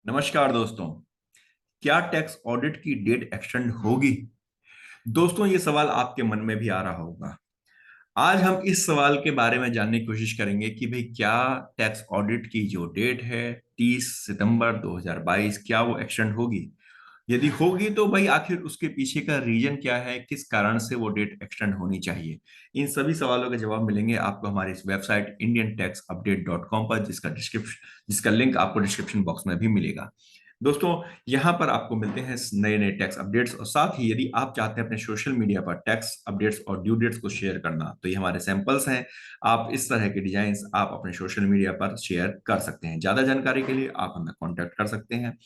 नमस्कार दोस्तों। क्या टैक्स ऑडिट की डेट एक्सटेंड होगी? दोस्तों, ये सवाल आपके मन में भी आ रहा होगा। आज हम इस सवाल के बारे में जानने की कोशिश करेंगे कि भाई क्या टैक्स ऑडिट की जो डेट है 30 सितंबर 2022 क्या वो एक्सटेंड होगी। यदि होगी तो भाई आखिर उसके पीछे का रीजन क्या है, किस कारण से वो डेट एक्सटेंड होनी चाहिए। इन सभी सवालों के जवाब मिलेंगे आपको हमारी इस वेबसाइट indiantaxupdate.com पर, जिसका लिंक आपको डिस्क्रिप्शन बॉक्स में भी मिलेगा। दोस्तों, यहाँ पर आपको मिलते हैं नए नए टैक्स अपडेट्स, और साथ ही यदि आप चाहते हैं अपने सोशल मीडिया पर टैक्स अपडेट्स और ड्यू डेट्स को शेयर करना, तो ये हमारे सैंपल्स हैं। आप इस तरह के डिजाइन्स आप अपने सोशल मीडिया पर शेयर कर सकते हैं। ज्यादा जानकारी के लिए आप हमें कांटेक्ट कर सकते हैं।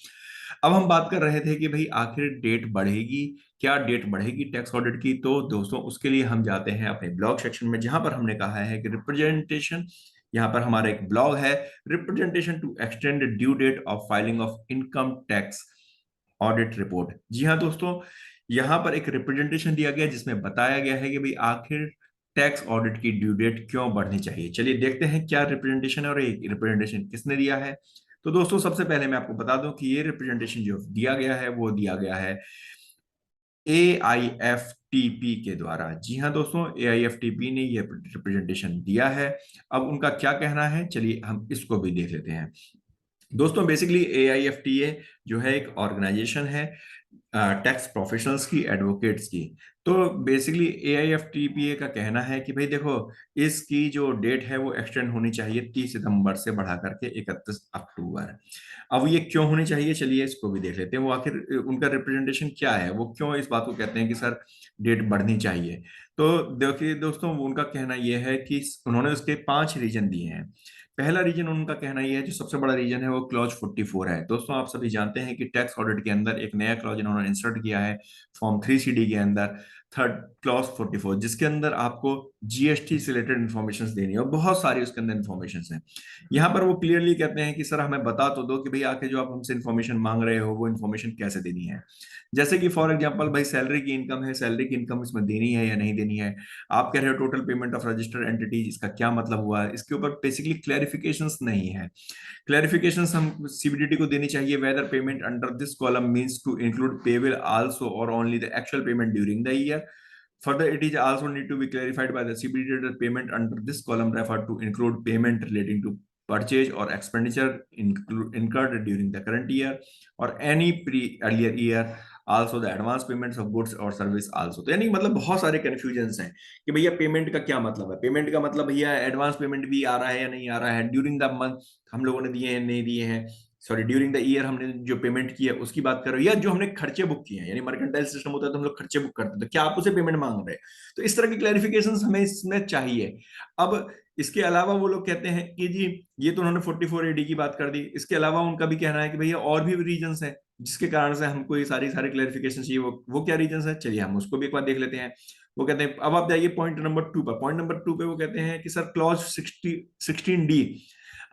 अब हम बात कर रहे थे कि भाई आखिर डेट बढ़ेगी, क्या डेट बढ़ेगी टैक्स ऑडिट की। तो दोस्तों, उसके लिए हम जाते हैं अपने ब्लॉग सेक्शन में, जहां पर हमने कहा है कि रिप्रेजेंटेशन, यहाँ पर हमारा एक ब्लॉग है, representation to extend due date of filing of income tax audit report. जी हाँ दोस्तों, यहाँ पर एक रिप्रेजेंटेशन दिया गया जिसमें बताया गया है कि भाई आखिर टैक्स ऑडिट की ड्यू डेट क्यों बढ़नी चाहिए। चलिए देखते हैं क्या रिप्रेजेंटेशन है और ये रिप्रेजेंटेशन किसने दिया है। तो दोस्तों, सबसे पहले मैं आपको बता दूं कि ये रिप्रेजेंटेशन जो दिया गया है वो दिया गया है AIFTP के द्वारा। जी हाँ दोस्तों, AIFTP ने ये रिप्रेजेंटेशन दिया है। अब उनका क्या कहना है, चलिए हम इसको भी देख लेते हैं। दोस्तों, बेसिकली AIFTA जो है एक ऑर्गेनाइजेशन है टैक्स प्रोफेशनल्स की, एडवोकेट्स की। तो बेसिकली AIFTPA का कहना है कि भाई देखो, इसकी जो डेट है वो एक्सटेंड होनी चाहिए 30 सितंबर से बढ़ा करके 31 अक्टूबर। अब ये क्यों होनी चाहिए, चलिए इसको भी देख लेते हैं। वो आखिर उनका रिप्रेजेंटेशन क्या है, वो क्यों इस बात को कहते हैं कि सर डेट बढ़नी चाहिए। तो देखिए दोस्तों, उनका कहना यह है कि उन्होंने उसके 5 रीजन दिए हैं। पहला रीजन उनका कहना यह है, जो सबसे बड़ा रीजन है वो क्लॉज 44 है। दोस्तों, आप सभी जानते हैं कि टैक्स ऑडिट के अंदर एक नया क्लॉज इन्होंने इंसर्ट किया है फॉर्म 3CD के अंदर, थर्ड क्लॉज 44, जिसके अंदर आपको GST से रिलेटेड इन्फॉर्मेशन देनी है और बहुत सारी उसके अंदर इन्फॉर्मेशन है। यहाँ पर वो क्लियरली कहते हैं कि सर हमें बता तो दो कि भाई आके जो आप हमसे इन्फॉर्मेशन मांग रहे हो वो इन्फॉर्मेशन कैसे देनी है। जैसे कि फॉर एग्जांपल भाई सैलरी की इनकम है, सैलरी की इनकम इसमें देनी है या नहीं देनी है। आप कह रहे हो total payment of registered entities, इसका क्या मतलब हुआ, इसके ऊपर बेसिकली क्लैरिफिकेशंस नहीं है। क्लैरिफिकेशंस हम CBDT को देनी चाहिए, whether payment under this column means to include payable also or only the actual payment during the year. Further, it is also need to be clarified by the CBDT that payment under this column refer to include payment relating to purchase or expenditure incurred during the current year or any earlier year, also the advance payments of goods or service also। तो यानी मतलब बहुत सारे confusions हैं कि भैया payment का क्या मतलब है। पेमेंट का मतलब भैया एडवांस पेमेंट भी आ रहा है या नहीं आ रहा है, ड्यूरिंग द मंथ हम लोगों ने दिए हैं नहीं दिए हैं, सॉरी ड्यूरिंग द ईयर हमने जो पेमेंट किया उसकी बात कर रहे हो, या जो हमने खर्चे बुक किए हैं, यानी मर्केंटाइल सिस्टम होता है तो हम लोग खर्चे बुक करते हैं, तो क्या आप उसे पेमेंट मांग रहे हैं। तो इस तरह की क्लैरिफिकेशन हमें इसमें चाहिए। अब इसके अलावा वो लोग कहते हैं कि जी ये तो उन्होंने 44AD की बात कर दी, इसके अलावा उनका भी कहना है कि भैया और भी रीजन है जिसके कारण से हमको ये सारी क्लैरिफिकेशन चाहिए। वो क्या रीजन है, चलिए हम उसको भी एक बार देख लेते हैं। वो कहते हैं, अब आप जाइए पॉइंट नंबर 2 पर। पॉइंट नंबर 2 पे वो कहते हैं कि सर क्लॉज 16D,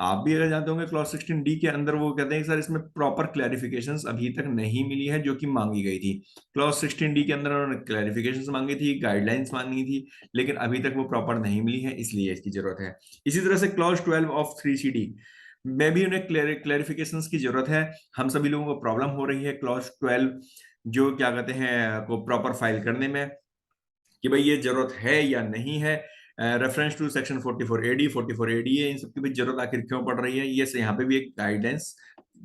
आप भी अगर जानते होंगे क्लॉज 16D के अंदर वो कहते हैं कि सर इसमें प्रॉपर क्लैरिफिकेशंस अभी तक नहीं मिली है जो कि मांगी गई थी। क्लॉज 16D के अंदर उन्होंने क्लैरिफिकेशंस मांगी थी, गाइडलाइंस मांगी थी, लेकिन अभी तक वो प्रॉपर नहीं मिली है, इसलिए इसकी जरूरत है। इसी तरह से क्लॉज 12 ऑफ 3CD में भी उन्हें क्लैरिफिकेशंस की जरूरत है। हम सभी लोगों को प्रॉब्लम हो रही है क्लॉज 12 जो क्या कहते हैं को प्रॉपर फाइल करने में, कि भाई ये जरूरत है या नहीं है। Reference to section 44AD 44ADA, इन सब की भी जरूरत आखिर क्यों पड़ रही है, ये से यहाँ पे भी एक गाइडेंस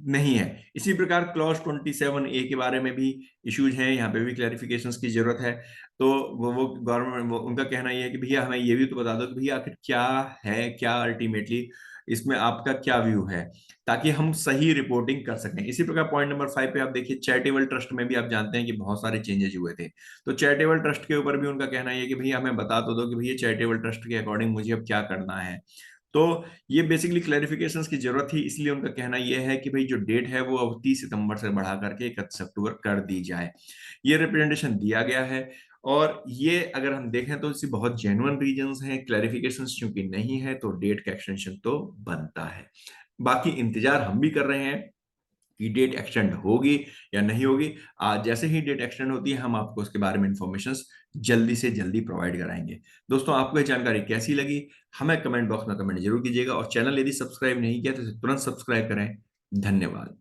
नहीं है। इसी प्रकार क्लॉज 27A के बारे में भी इश्यूज हैं, यहाँ पे भी क्लैरिफिकेशंस की जरूरत है। तो वो गवर्नमेंट उनका कहना ये है कि भैया हमें ये भी तो बता दो कि भैया आखिर क्या है, क्या अल्टीमेटली इसमें आपका क्या व्यू है, ताकि हम सही रिपोर्टिंग कर सकें। इसी प्रकार पॉइंट नंबर 5 पे आप देखिए, चैरिटेबल ट्रस्ट में भी आप जानते हैं कि बहुत सारे चेंजेस हुए थे। तो चैरिटेबल ट्रस्ट के ऊपर भी उनका कहना ये है कि भैया हमें बता तो दो कि भैया चैरिटेबल ट्रस्ट के अकॉर्डिंग मुझे अब क्या करना है। तो ये बेसिकली क्लैरिफिकेशंस की जरूरत थी, इसलिए उनका कहना यह है कि भाई जो डेट है वो अब 30 सितंबर से बढ़ा करके 31 अक्टूबर कर दी जाए। ये रिप्रेजेंटेशन दिया गया है, और ये अगर हम देखें तो इसी बहुत जेन्युइन रीजंस हैं। क्लैरिफिकेशंस चूंकि नहीं है तो डेट का एक्सटेंशन तो बनता है। बाकी इंतजार हम भी कर रहे हैं कि डेट एक्सटेंड होगी या नहीं होगी। आज जैसे ही डेट एक्सटेंड होती है हम आपको उसके बारे में इंफॉर्मेशन जल्दी से जल्दी प्रोवाइड कराएंगे। दोस्तों, आपको ये जानकारी कैसी लगी हमें कमेंट बॉक्स में कमेंट जरूर कीजिएगा, और चैनल यदि सब्सक्राइब नहीं किया तो इसे तुरंत सब्सक्राइब करें। धन्यवाद।